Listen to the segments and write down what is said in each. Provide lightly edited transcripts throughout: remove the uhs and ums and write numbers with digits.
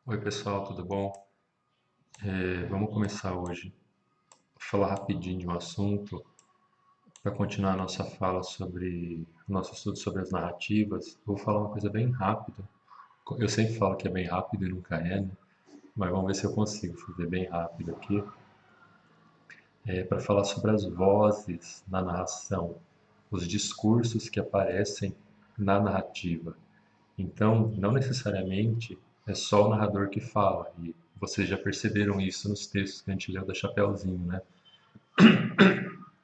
Oi pessoal, tudo bom? Vamos começar hoje a falar rapidinho de um assunto para continuar a nossa fala sobre nosso estudo sobre as narrativas. Vou falar uma coisa bem rápida. Eu sempre falo que é bem rápido e nunca é, né? Mas vamos ver se eu consigo fazer bem rápido aqui. Para falar sobre as vozes na narração, os discursos que aparecem na narrativa. Então, não necessariamente é só o narrador que fala, e vocês já perceberam isso nos textos que a gente leu da Chapeuzinho, né?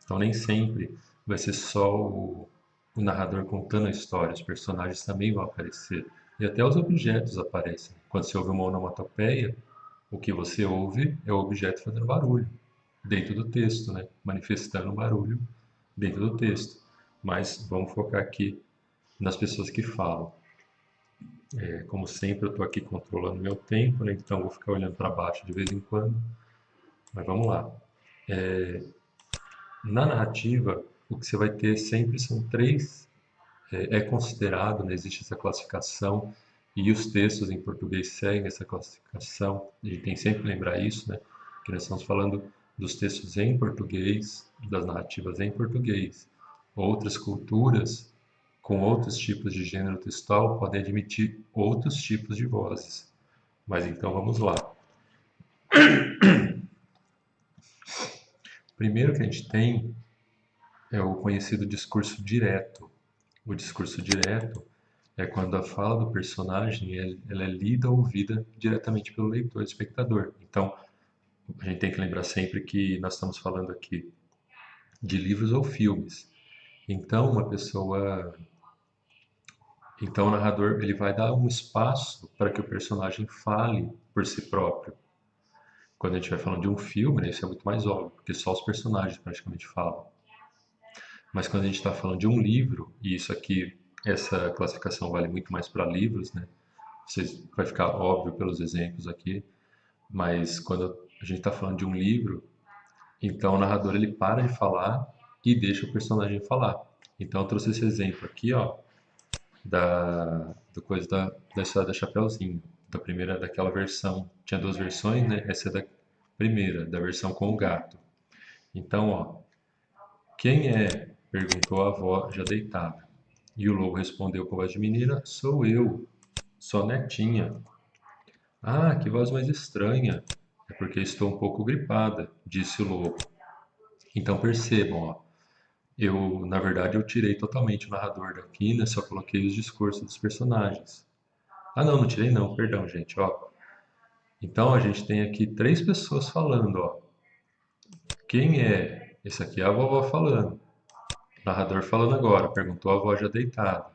Então, nem sempre vai ser só o narrador contando a história, os personagens também vão aparecer. E até os objetos aparecem. Quando você ouve uma onomatopeia, o que você ouve é o objeto fazendo barulho dentro do texto, né? Manifestando o barulho dentro do texto. Mas vamos focar aqui nas pessoas que falam. Como sempre, eu estou aqui controlando meu tempo, né? Então vou ficar olhando para baixo de vez em quando. Mas vamos lá. Na narrativa, o que você vai ter sempre são três. É considerado, né? Existe essa classificação e os textos em português seguem essa classificação. A gente tem sempre que lembrar isso, né? Que nós estamos falando dos textos em português, das narrativas em português. Outras culturas com outros tipos de gênero textual podem admitir outros tipos de vozes. Mas então vamos lá. Primeiro que a gente tem é o conhecido discurso direto. O discurso direto é quando a fala do personagem ela é lida ou ouvida diretamente pelo leitor, espectador. Então, a gente tem que lembrar sempre que nós estamos falando aqui de livros ou filmes. Então, então o narrador ele vai dar um espaço para que o personagem fale por si próprio. Quando a gente vai falando de um filme, né, isso é muito mais óbvio, porque só os personagens praticamente falam. Mas quando a gente está falando de um livro, e isso aqui, essa classificação vale muito mais para livros, né? Vai ficar óbvio pelos exemplos aqui, mas quando a gente está falando de um livro, então o narrador ele para de falar e deixa o personagem falar. Então eu trouxe esse exemplo aqui, ó, da história da Chapeuzinho, da primeira, daquela versão. Tinha duas versões, né? Essa é da primeira, da versão com o gato. Então, ó, quem é? Perguntou a avó já deitada. E o lobo respondeu com voz de menina: Sou eu, sua netinha. Ah, que voz mais estranha. É porque estou um pouco gripada, disse o lobo. Então percebam, ó, na verdade, eu tirei totalmente o narrador daqui, né? Só coloquei os discursos dos personagens. Ah, não, não tirei não, perdão, gente, ó. Então a gente tem aqui três pessoas falando, ó. Quem é? Esse aqui é a vovó falando. O narrador falando agora, perguntou a avó já deitada.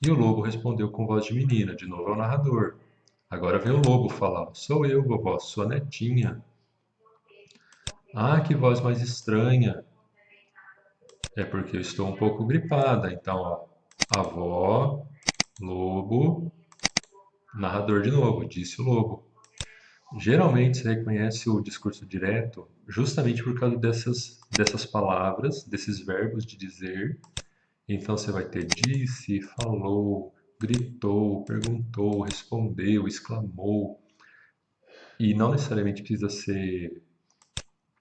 E o lobo respondeu com voz de menina, de novo ao narrador. Agora vem o lobo falar: Sou eu, vovó, sua netinha. Ah, que voz mais estranha. É porque eu estou um pouco gripada. Então, ó, avó, lobo, narrador de novo, disse o lobo. Geralmente se reconhece o discurso direto justamente por causa dessas palavras, desses verbos de dizer. Então você vai ter disse, falou, gritou, perguntou, respondeu, exclamou. E não necessariamente precisa ser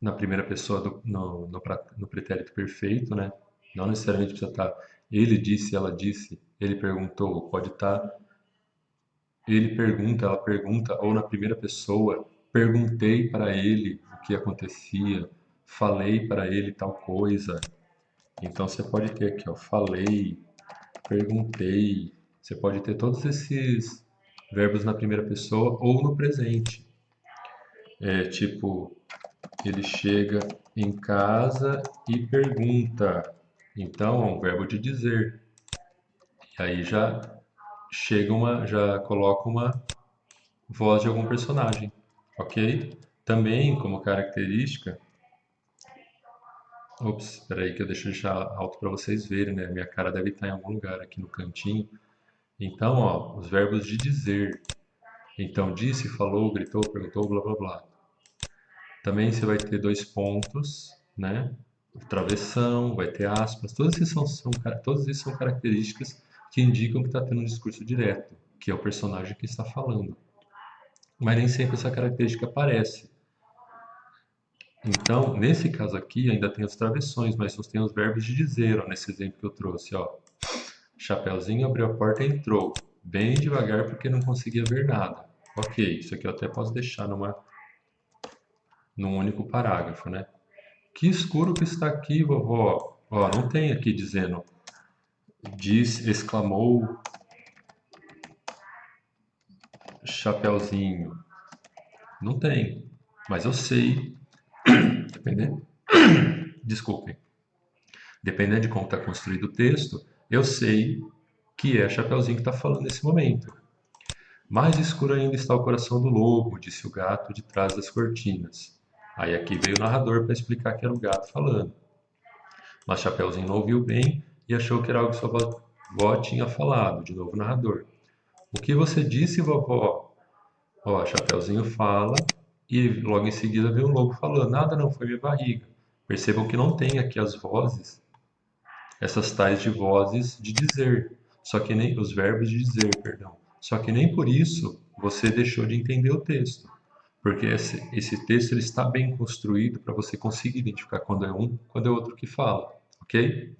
na primeira pessoa no pretérito perfeito, né? Não necessariamente precisa estar ele disse, ela disse, ele perguntou, pode estar ele pergunta, ela pergunta, ou na primeira pessoa, perguntei para ele o que acontecia, falei para ele tal coisa. Então você pode ter aqui, ó, falei, perguntei. Você pode ter todos esses verbos na primeira pessoa ou no presente. É tipo, ele chega em casa e pergunta. Então, é um verbo de dizer. E aí já coloca uma voz de algum personagem, ok? Também, como característica, ops, espera aí que eu deixar alto para vocês verem, né? Minha cara deve estar em algum lugar aqui no cantinho. Então, ó, os verbos de dizer. Então, disse, falou, gritou, perguntou, blá blá blá. Também você vai ter dois pontos, né? Travessão, vai ter aspas. Todos esses são características que indicam que está tendo um discurso direto, que é o personagem que está falando. mas nem sempre essa característica aparece. Então, nesse caso aqui, ainda tem as travessões, mas só tem os verbos de dizer, ó, nesse exemplo que eu trouxe, ó. Chapeuzinho abriu a porta e entrou, bem devagar porque não conseguia ver nada. Ok, isso aqui eu até posso deixar num único parágrafo, né? Que escuro que está aqui, vovó. Ó, não tem aqui dizendo, exclamou Chapeuzinho. Não tem. Mas eu sei, dependendo, desculpem, dependendo de como está construído o texto, eu sei que é Chapeuzinho que está falando nesse momento. Mais escuro ainda está o coração do lobo, disse o gato de trás das cortinas. Aí aqui veio o narrador para explicar que era o gato falando. Mas Chapeuzinho não ouviu bem e achou que era algo que sua vovó tinha falado, de novo o narrador. O que você disse, vovó? Ó, Chapeuzinho fala e logo em seguida vem o lobo falando. Nada não, foi minha barriga. Percebam que não tem aqui as vozes, essas tais de vozes de dizer, só que nem os verbos de dizer, perdão. Só que nem por isso você deixou de entender o texto, porque esse texto ele está bem construído para você conseguir identificar quando é um, quando é outro que fala, ok?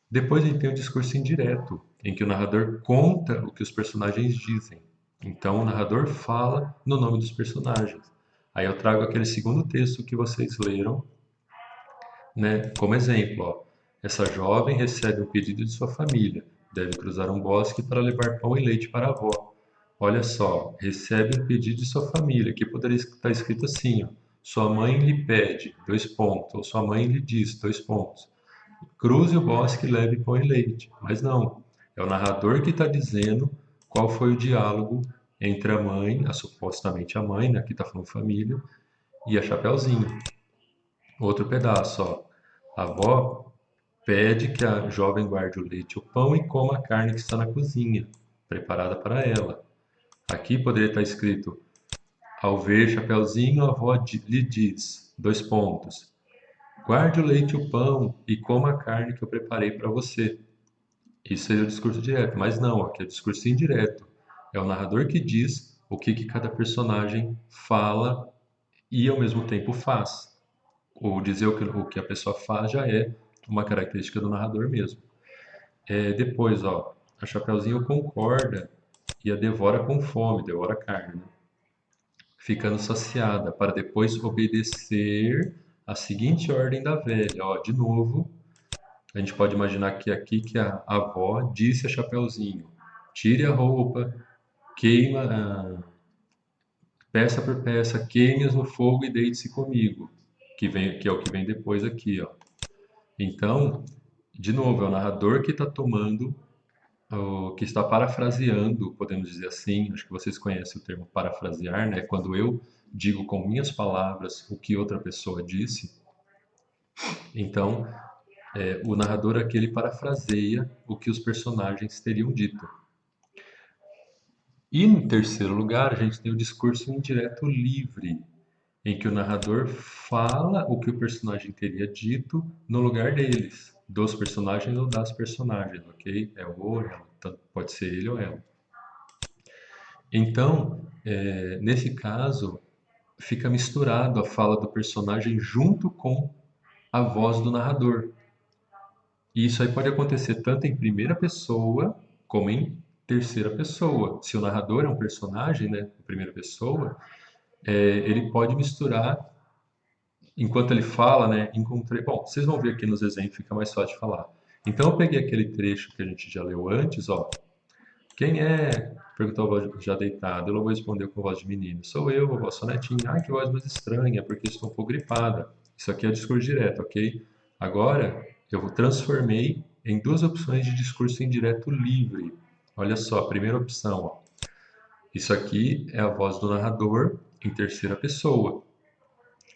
Depois a gente tem o discurso indireto, em que o narrador conta o que os personagens dizem. Então o narrador fala no nome dos personagens. Aí eu trago aquele segundo texto que vocês leram, né, como exemplo, ó. Essa jovem recebe um pedido de sua família. Deve cruzar um bosque para levar pão e leite para a avó. Olha só, recebe um pedido de sua família, que poderia estar escrito assim, ó. Sua mãe lhe pede, dois pontos, ou sua mãe lhe diz, dois pontos. Cruze o bosque e leve pão e leite. Mas não, é o narrador que está dizendo qual foi o diálogo entre a mãe, supostamente a mãe, né, que está falando família, e a Chapeuzinho. Outro pedaço, ó. A avó pede que a jovem guarde o leite e o pão e coma a carne que está na cozinha, preparada para ela. Aqui poderia estar escrito: ao ver Chapeuzinho, a avó lhe diz, dois pontos, guarde o leite e o pão e coma a carne que eu preparei para você. Isso seria o discurso direto, mas não, aqui é o discurso indireto. É o narrador que diz o que cada personagem fala e ao mesmo tempo faz. Ou dizer o que a pessoa faz já é uma característica do narrador mesmo. Depois, ó, a Chapeuzinho concorda e a devora com fome, devora a carne, né? Ficando saciada, para depois obedecer a seguinte ordem da velha. Ó, de novo, a gente pode imaginar que aqui que a avó disse a Chapeuzinho: tire a roupa, queima, peça por peça, queime-as no fogo e deite-se comigo, que é o que vem depois aqui, ó. Então, de novo, é o narrador que está tomando, que está parafraseando, podemos dizer assim. Acho que vocês conhecem o termo parafrasear, né? Quando eu digo com minhas palavras o que outra pessoa disse. Então, o narrador aqui ele parafraseia o que os personagens teriam dito. E em terceiro lugar, a gente tem o discurso indireto livre, em que o narrador fala o que o personagem teria dito no lugar deles, dos personagens ou das personagens, ok? É o ou ela, tanto pode ser ele ou ela. Então, nesse caso, fica misturado a fala do personagem junto com a voz do narrador. E isso aí pode acontecer tanto em primeira pessoa como em terceira pessoa. Se o narrador é um personagem, né, em primeira pessoa, ele pode misturar enquanto ele fala, né, encontrei. Bom, vocês vão ver aqui nos exemplos, fica mais fácil de falar. Então eu peguei aquele trecho que a gente já leu antes, ó. Quem é? Perguntou a voz já deitada. O lobo respondeu com voz de menino. Sou eu, vovó, sou netinha. Ai, que voz mais estranha, porque estou um pouco gripada. Isso aqui é o discurso direto, ok? Agora eu transformei em duas opções de discurso indireto livre. Olha só, a primeira opção, ó. Isso aqui é a voz do narrador em terceira pessoa,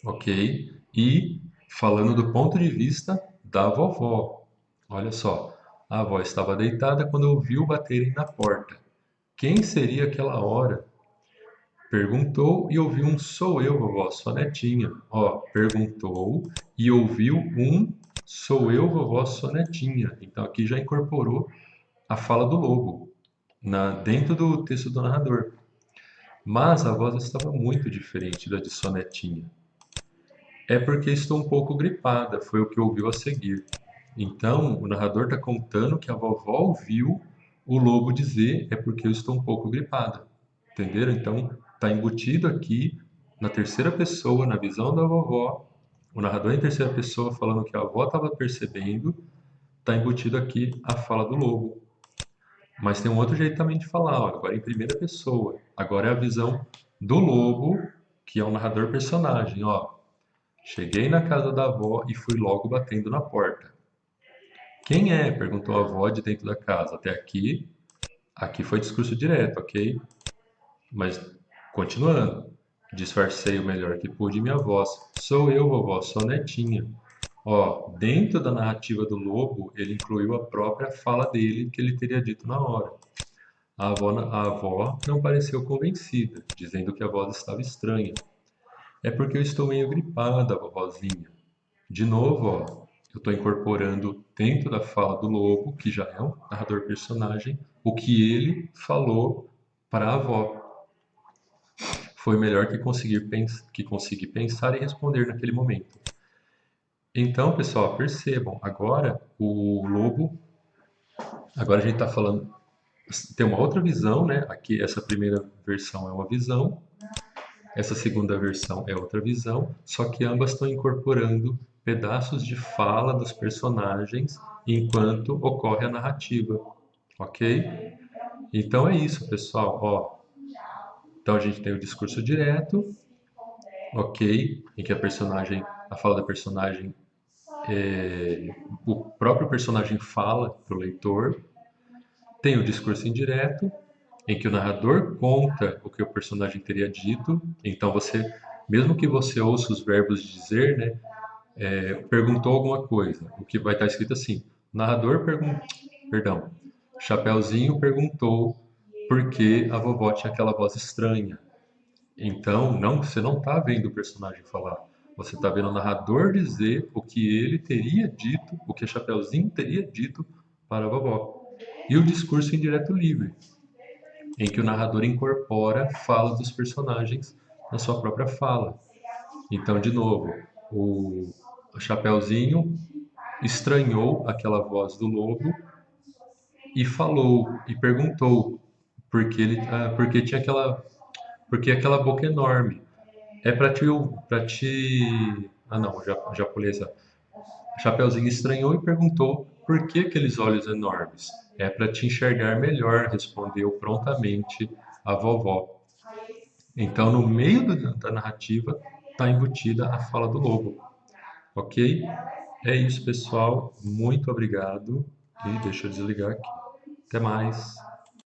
ok? E falando do ponto de vista da vovó. Olha só, a avó estava deitada quando ouviu baterem na porta. Quem seria aquela hora? Perguntou e ouviu um sou eu, vovó, sua netinha. Ó, perguntou e ouviu um sou eu, vovó, sua netinha. Então aqui já incorporou a fala do lobo dentro do texto do narrador. Mas a voz estava muito diferente da de Sonetinha. É porque estou um pouco gripada, foi o que ouviu a seguir. Então, o narrador está contando que a vovó ouviu o lobo dizer é porque eu estou um pouco gripada. Entenderam? Então, está embutido aqui na terceira pessoa, na visão da vovó, o narrador em terceira pessoa falando que a avó estava percebendo, está embutido aqui a fala do lobo. Mas tem um outro jeito também de falar, ó, agora em primeira pessoa. Agora é a visão do lobo, que é o narrador personagem, ó. Cheguei na casa da avó e fui logo batendo na porta. Quem é? Perguntou a avó de dentro da casa. Até aqui, aqui foi discurso direto, ok? Mas continuando. Disfarcei o melhor que pude minha voz. Sou eu, vovó, sou netinha. Ó, dentro da narrativa do lobo, ele incluiu a própria fala dele que ele teria dito na hora. A avó não pareceu convencida, dizendo que a voz estava estranha. É porque eu estou meio gripada, vovozinha. De novo, ó, eu estou incorporando dentro da fala do lobo, que já é um narrador personagem, o que ele falou para a avó. Foi melhor que consegui pensar e responder naquele momento. Então, pessoal, percebam, agora a gente está falando, tem uma outra visão, né? Aqui, essa primeira versão é uma visão, essa segunda versão é outra visão, só que ambas estão incorporando pedaços de fala dos personagens enquanto ocorre a narrativa, ok? Então é isso, pessoal. Ó, então a gente tem o discurso direto, ok? Em que a fala da personagem, o próprio personagem fala para o leitor. Tem o discurso indireto, em que o narrador conta o que o personagem teria dito. Então mesmo que você ouça os verbos dizer, né, perguntou alguma coisa, o que vai estar escrito assim: o narrador perdão, Chapeuzinho perguntou por que a vovó tinha aquela voz estranha. Então, você não está vendo o personagem falar. Você está vendo o narrador dizer o que ele teria dito, o que a Chapeuzinho teria dito para a vovó. E o discurso indireto livre, em que o narrador incorpora a fala dos personagens na sua própria fala. Então, de novo, o Chapeuzinho estranhou aquela voz do lobo e falou e perguntou porque tinha porque aquela boca enorme. É para te, ah não, já pulei essa. Chapeuzinho estranhou e perguntou por que aqueles olhos enormes. É para te enxergar melhor, respondeu prontamente a vovó. Então, no meio da narrativa, está embutida a fala do lobo, ok? É isso, pessoal. Muito obrigado. E deixa eu desligar aqui. Até mais.